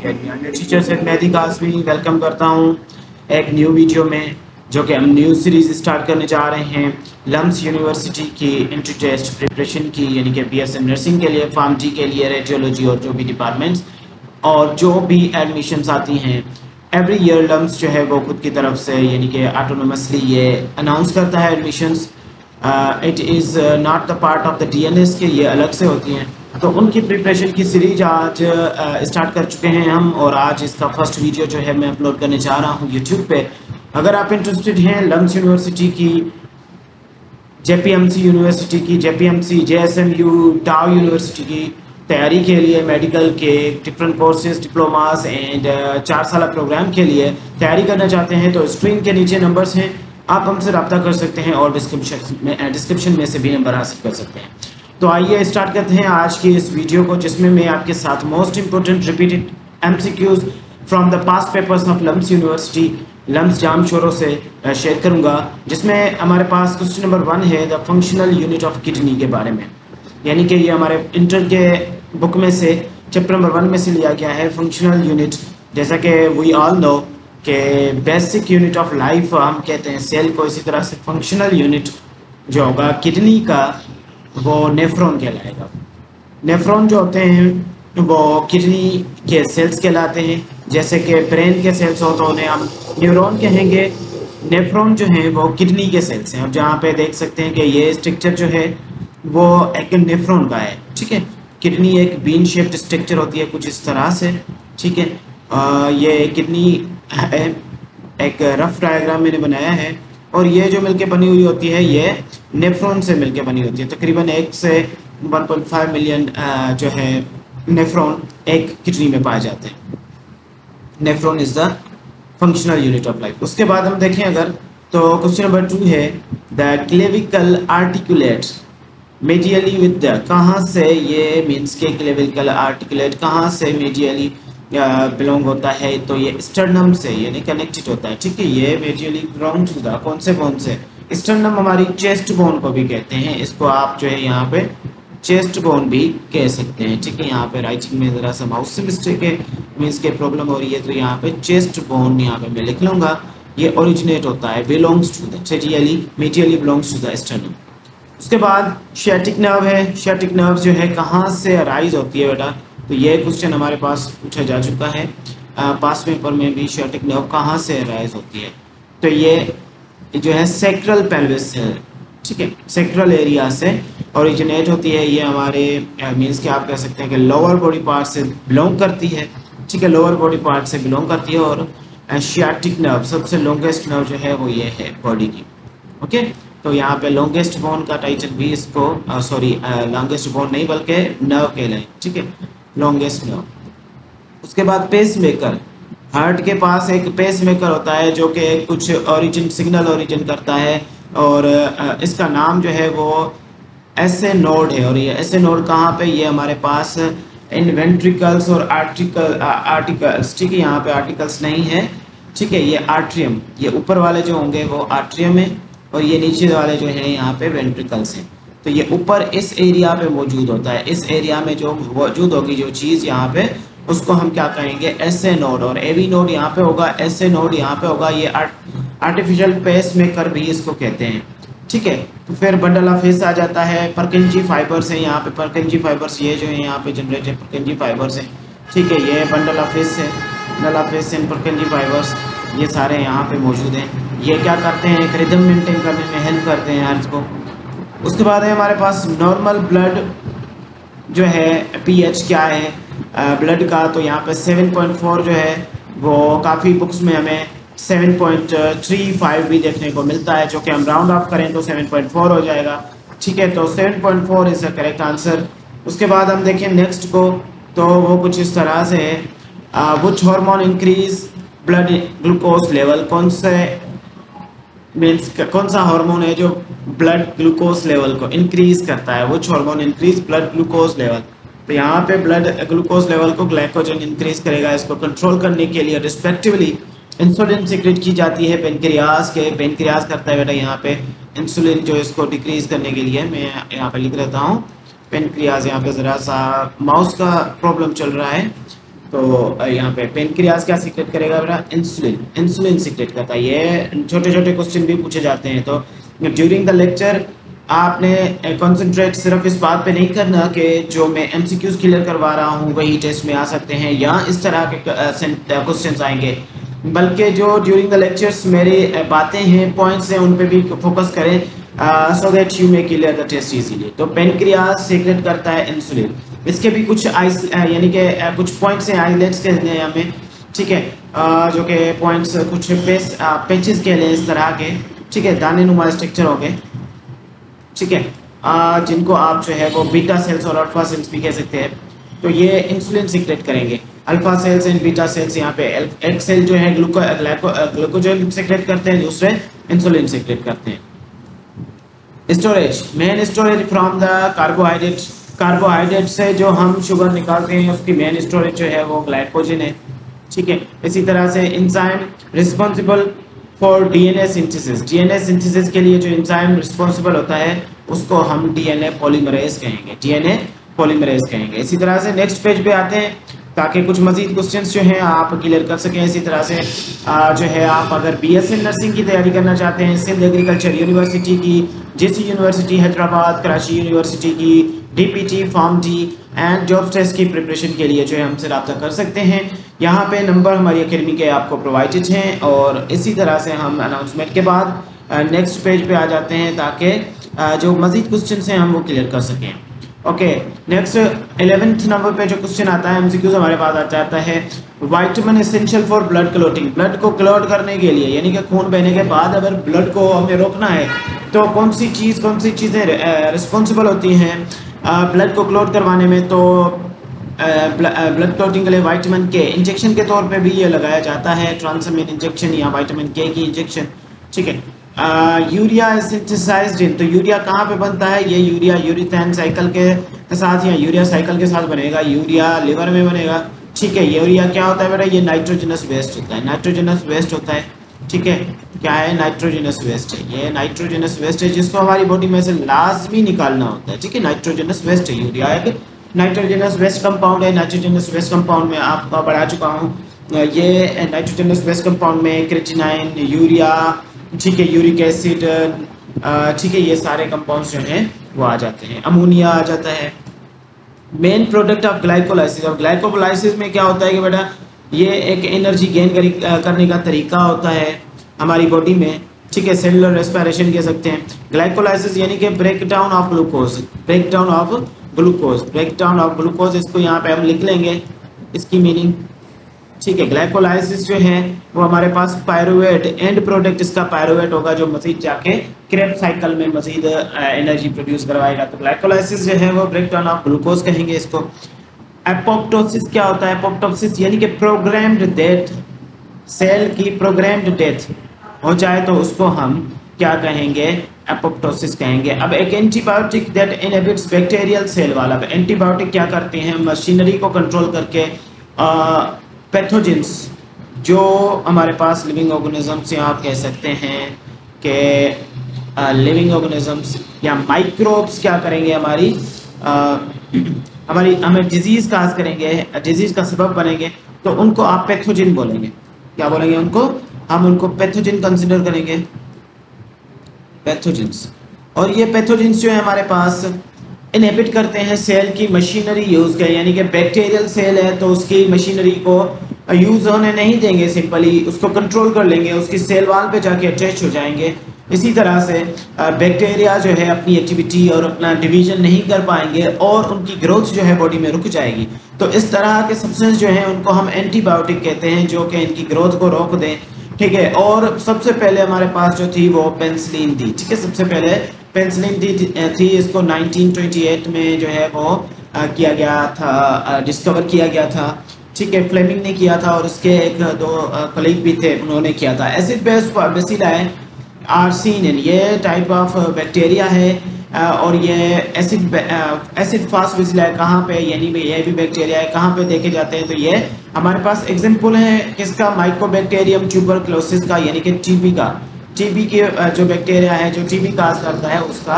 Academy teacher से Mehdi Qasmi welcome करता हूँ एक न्यू वीडियो में, जो कि हम न्यू सीरीज़ स्टार्ट करने जा रहे हैं लम्स यूनिवर्सिटी की एंट्री टेस्ट प्रिपरेशन की, यानी कि बीएसएम नर्सिंग के लिए, फार्मेसी के लिए, रेडियोलॉजी और जो भी डिपार्टमेंट्स और जो भी एडमिशन्स आती हैं एवरी ईयर लम्स जो है वो खुद की तरफ से यानी कि ऑटोनोमसली ये अनाउंस करता है admissions. It is not the part of the DNS के, ये अलग से होती हैं। तो उनकी प्रिपरेशन की सीरीज आज स्टार्ट कर चुके हैं हम, और आज इसका फर्स्ट वीडियो जो है मैं अपलोड करने जा रहा हूँ यूट्यूब पे। अगर आप इंटरेस्टेड हैं लम्स यूनिवर्सिटी की, जेपीएमसी यूनिवर्सिटी की, जेपीएमसी, जेएसएमयू, टाउ यूनिवर्सिटी की तैयारी के लिए, मेडिकल के डिफरेंट कोर्सेज, डिप्लोमास एंड 4 साल प्रोग्राम के लिए तैयारी करना चाहते हैं, तो स्क्रीन के नीचे नंबर्स हैं, आप हमसे रब्ता कर सकते हैं और डिस्क्रिप्शन में से भी नंबर हासिल कर सकते हैं। तो आइए स्टार्ट करते हैं आज की इस वीडियो को, जिसमें मैं आपके साथ most important repeated MCQs from the past papers of LUMS university, LUMS Jamshoro से शेयर करूंगा। जिसमें हमारे पास क्वेश्चन नंबर 1 है the functional unit of kidney के बारे में, यानी कि ये हमारे इंटर के बुक में से चैप्टर नंबर 1 में से लिया गया है फंक्शनल यूनिट। जैसा कि वी ऑल नो कि बेसिक यूनिट ऑफ लाइफ हम कहते हैं सेल को, इसी तरह से फंक्शनल यूनिट जो होगा किडनी का वो नेफ्रॉन कहलाएगा। नेफ्रॉन जो होते हैं वो किडनी के सेल्स कहलाते हैं। जैसे कि ब्रेन के सेल्स हो तो उन्हें हम न्यूरॉन कहेंगे, नेफ्रॉन जो हैं वो किडनी के सेल्स हैं। अब जहाँ पे देख सकते हैं कि ये स्ट्रक्चर जो है वो एक नेफ्रॉन का है, ठीक है। किडनी एक बीन शेप्ड स्ट्रक्चर होती है कुछ इस तरह से, ठीक है। ये किडनी है, एक रफ डायग्राम मैंने बनाया है, और ये जो मिलके बनी हुई होती है ये नेफ्रॉन से मिलके बनी होती है। तकरीबन 1 से 1.5 मिलियन जो है नेफ्रॉन एक किडनी में पाए जाते हैं। Nephron is the functional unit of life. उसके बाद हम देखें अगर, तो क्वेश्चन नंबर 2 है the clavicle articulate medially with the, कहाँ से ये मीन्स के क्लेविकल आर्टिकुलेट कहाँ से मीडियली बिलोंग होता है, तो ये स्टर्नम से यानी कनेक्टेड होता है, ठीक है। ये मीडियली बिलोंग टू द कौन से बोन से, स्टर्नम हमारी चेस्ट बोन को भी कहते हैं, इसको आप जो है यहाँ पे चेस्ट बोन भी कह सकते हैं, ठीक है। यहाँ पे राइटिंग में ज़रा सा माउस से मिस्टेक है, मीन्स के प्रॉब्लम हो रही है, तो यहाँ पे चेस्ट बोन यहाँ पे मैं लिख लूँगा। ये ओरिजिनेट होता है, belongs to the medially belongs to the sternum. उसके बाद शियाटिक नर्व है। शियाटिक नर्व जो है कहाँ से अराइज होती है बेटा, तो ये क्वेश्चन हमारे पास पूछा जा चुका है पास पेपर में भी, शियाटिक नर्व कहाँ से अराइज होती है, तो ये जो है सेक्रल पेल्विस से, ठीक है, सेक्रल एरिया से ओरिजिनेट होती है। ये हमारे मीन्स के आप कह सकते हैं कि लोअर बॉडी पार्ट से बिलोंग करती है, ठीक है, लोअर बॉडी पार्ट से बिलोंग करती है। और शियाटिक नर्व सबसे लॉन्गेस्ट नर्व जो है वो ये है बॉडी की, ओके। तो यहाँ पे लॉन्गेस्ट बोन का टाइटल भी इसको लॉन्गेस्ट बोन नहीं बल्कि नर्व कहलाए, ठीक है, लॉन्गेस्ट नर्व। उसके बाद पेस मेकर, हार्ट के पास एक पेस मेकर होता है जो कि कुछ सिग्नल ओरिजिन करता है, और इसका नाम जो है वो एसए नोड है। और ये एसए नोड कहाँ पे, ये हमारे पास इन वेंट्रिकल्स और आर्टिकल्स, ठीक है, यहाँ पे आर्टिकल्स नहीं है, ठीक है। ये आर्ट्रियम, ये ऊपर वाले जो होंगे वो आर्ट्रियम है, और ये नीचे वाले जो है यहाँ पे वेंट्रिकल्स हैं। तो ये ऊपर इस एरिया पे मौजूद होता है, इस एरिया में जो मौजूद होगी जो चीज़ यहाँ पे, उसको हम क्या कहेंगे, एसए नोड। और एवी नोड यहाँ पे होगा, एसए नोड यहाँ पे होगा। ये आर्टिफिशियल पेस मेकर भी इसको कहते हैं, ठीक है। तो फिर बंडल ऑफ हिस आ जाता है, परकिंजी फाइबर्स हैं यहाँ पे, परकिंजी फाइबर्स ये जो है यहाँ पे जनरेट है, परकिंजी फाइबर्स हैं, ठीक है। ये बंडल ऑफ हिस है, bundle of his and परकिंजी fibres, ये सारे यहाँ पे मौजूद हैं। ये क्या करते हैं, एक रिदम मेंटेन करने में हेल्प करते हैं हार्ट को। उसके बाद है हमारे पास नॉर्मल ब्लड जो है पीएच क्या है ब्लड का, तो यहाँ पे 7.4 जो है वो काफ़ी बुक्स में हमें 7.35 भी देखने को मिलता है, जो कि हम राउंड ऑफ करें तो 7.4 हो जाएगा, ठीक है। तो 7.4 इज़ द करेक्ट आंसर। उसके बाद हम देखें नेक्स्ट को, तो वो कुछ इस तरह से है which hormone increase blood glucose level, कौन सा हार्मोन है जो ब्लड ग्लूकोज लेवल को इंक्रीज करता है, which hormone increase blood glucose level. तो यहाँ पे ब्लड ग्लूकोज लेवल को ग्लाइकोजन इंक्रीज करेगा, इसको कंट्रोल करने के लिए रिस्पेक्टिवली इंसुलिन सीक्रेट की जाती है पेनक्रियाज करता है बेटा यहाँ पे इंसुलिन जो इसको डिक्रीज करने के लिए। मैं यहाँ पे लिख देता हूँ पेनक्रियाज, यहाँ पे ज़रा सा माउस का प्रॉब्लम चल रहा है, तो यहाँ पे पेनक्रियाज क्या सीक्रेट करेगा बेटा? इंसुलिन, इंसुलिन सीक्रेट करता है। ये छोटे छोटे क्वेश्चन भी पूछे जाते हैं। तो ड्यूरिंग द लेक्चर आपने कंसंट्रेट सिर्फ इस बात पे नहीं करना कि जो मैं एमसीक्यूज क्लियर करवा रहा हूँ वही टेस्ट में आ सकते हैं या इस तरह के क्वेश्चंस आएंगे, बल्कि जो ड्यूरिंग द लेक्चर्स मेरी बातें हैं, पॉइंट्स हैं, उन पे भी फोकस करें so that you may clear the test easily. तो पेनक्रियाज सीक्रेट करता है इंसुलिन। इसके भी कुछ यानी कि कुछ पॉइंट्स हैं, आइलेट्स कहते हैं हमें, ठीक है, जो कि पॉइंट्स कुछ पेचेस के लिए इस तरह के, ठीक है, दाने नुमा स्ट्रक्चर हो गए, ठीक है, जिनको आप जो है वो बीटा सेल्स और अल्फा सेल्स भी कह सकते हैं। तो ये इंसुलिन सीक्रेट करेंगे। Alpha cells and beta cells, यहाँ पे एक सेल जो है ग्लूकोजन सीक्रेट करते हैं, दूसरे इंसुलिन सीक्रेट करते हैं। Storage, main storage from the carbohydrate, carbohydrate से जो हम शुगर निकालते हैं उसकी मेन स्टोरेज जो है वो ग्लाइकोजन है, ठीक है। इसी तरह से enzyme responsible for DNA synthesis, DNA synthesis के लिए जो एंजाइम रिस्पॉन्सिबल होता है उसको हम डीएनए पॉलीमरेज कहेंगे, डीएनए पॉलीमरेज कहेंगे। इसी तरह से नेक्स्ट पेज पे आते हैं ताकि कुछ मजीद क्वेश्चंस जो हैं आप क्लियर कर सकें। इसी तरह से जो है आप अगर बीएससी नर्सिंग की तैयारी करना चाहते हैं, सिंध एग्रीकल्चर यूनिवर्सिटी की, GC university Hyderabad, Karachi university की, DPT, Pharm D and job test की प्रिपरेशन के लिए जो है हमसे रब्ता कर सकते हैं। यहाँ पे नंबर हमारी अकेडमी के आपको प्रोवाइडेड हैं। और इसी तरह से हम अनाउंसमेंट के बाद नेक्स्ट पेज पे आ जाते हैं ताकि जो मजीद क्वेश्चंस हैं हम वो क्लियर कर सकें। ओके, नेक्स्ट 11th नंबर पे जो क्वेश्चन आता है एमसीक्यूज हमारे पास आ जाता है, vitamin essential for blood clotting, blood को क्लॉट करने के लिए, यानी कि खून बहने के बाद अगर ब्लड को हमें रोकना है तो कौन सी चीज़ें रिस्पॉन्सिबल होती हैं ब्लड को क्लॉट करवाने में। तो ब्लड क्लॉटिंग के लिए विटामिन के इंजेक्शन के तौर पे भी ये लगाया जाता है, ट्रांसमिन इंजेक्शन या विटामिन के की इंजेक्शन, ठीक है। यूरिया सिंथेसाइज्ड इन, तो यूरिया कहाँ पे बनता है? ये यूरिया यूरिथेन साइकिल के साथ या यूरिया साइकिल के साथ बनेगा, यूरिया लिवर में बनेगा, ठीक है। यूरिया क्या होता है बेटा? ये नाइट्रोजनस वेस्ट होता है, नाइट्रोजनस वेस्ट होता है, ठीक है। क्या है? नाइट्रोजनस वेस्ट है, ये नाइट्रोजनस वेस्ट है जिसको हमारी बॉडी में से लाजमी निकालना होता है, ठीक है। नाइट्रोजनस वेस्ट है, यूरिया एक नाइट्रोजनस वेस्ट कंपाउंड है। नाइट्रोजनस वेस्ट कंपाउंड में आपको बढ़ा चुका हूँ, ये नाइट्रोजनस वेस्ट कंपाउंड में क्रिएटिनाइन, यूरिया, ठीक है, यूरिक एसिड, ठीक है, ये सारे कंपाउंड्स जो हैं वो आ जाते हैं। अमोनिया आ जाता है। मेन प्रोडक्ट ऑफ ग्लाइकोलाइसिस, और ग्लाइकोलाइसिस में क्या होता है कि बेटा ये एक एनर्जी गेन करने का तरीका होता है हमारी बॉडी में, ठीक है। सेलुलर रेस्पिरेशन कह सकते हैं। ग्लाइकोलाइसिस यानी कि break down of glucose, break down of glucose, break down of glucose, इसको यहाँ पे हम लिख लेंगे इसकी मीनिंग, ठीक है। ग्लाइकोलाइसिस जो है वो हमारे पास पायरुवेट, एंड प्रोडक्ट इसका पायरुवेट होगा जो मजीद जाके क्रेब साइकिल में मजीद एनर्जी प्रोड्यूस करवाएगा। तो ग्लाइकोलाइसिस जो है वो ब्रेक डाउन ऑफ ग्लूकोज कहेंगे इसको। एपोप्टोसिस क्या होता है? एपोप्टोसिस यानी कि प्रोग्राम्ड डेथ, सेल की प्रोग्राम्ड डेथ हो जाए तो उसको हम क्या कहेंगे? एपोप्टोसिस कहेंगे। अब एक antibiotic that inhibits bacterial cell वाला, एंटीबायोटिक क्या करते हैं? मशीनरी को कंट्रोल करके पैथोजेंस जो हमारे पास लिविंग ऑर्गेनिजम्स या आप कह सकते हैं कि लिविंग ऑर्गेनिजम्स या माइक्रोब्स क्या करेंगे? हमें डिजीज़ काज करेंगे, डिजीज़ का सबब बनेंगे, तो उनको आप पैथोजन बोलेंगे। क्या बोलेंगे उनको? हम उनको पैथोजन कंसिडर करेंगे, पैथोजेंस। और ये पैथोजेंस जो है हमारे पास इनहिबिट करते हैं सेल की मशीनरी यूज़ के, यानी कि बैक्टीरियल सेल है तो उसकी मशीनरी को यूज़ होने नहीं देंगे, सिंपली उसको कंट्रोल कर लेंगे, उसकी सेल वाल पे जाके अटैच हो जाएंगे। इसी तरह से बैक्टीरिया जो है अपनी एक्टिविटी और अपना डिवीजन नहीं कर पाएंगे और उनकी ग्रोथ जो है बॉडी में रुक जाएगी। तो इस तरह के सब्सटेंस जो हैं उनको हम एंटीबायोटिक कहते हैं जो कि इनकी ग्रोथ को रोक दें, ठीक है। और सबसे पहले हमारे पास जो थी वो पेंसिलिन थी, ठीक है। सबसे पहले पेंसिलिन थी, इसको 1928 में जो है वो किया गया था, डिस्कवर किया गया था, ठीक है। फ्लेमिंग ने किया था और उसके एक दो कलीग भी थे, उन्होंने किया था। एसिड बेस बेसिलाई आर्सेनिन ये टाइप ऑफ बैक्टीरिया है और ये एसिड फास्ट बेसिलाई कहाँ पे, यानी ये भी बैक्टीरिया है, कहाँ पे देखे जाते हैं? तो ये हमारे पास एग्जाम्पल है किसका? माइकोबैक्टीरियम ट्यूबरक्लोसिस का, यानी कि टीबी का। टीबी के जो बैक्टीरिया है जो टीबी काज करता है उसका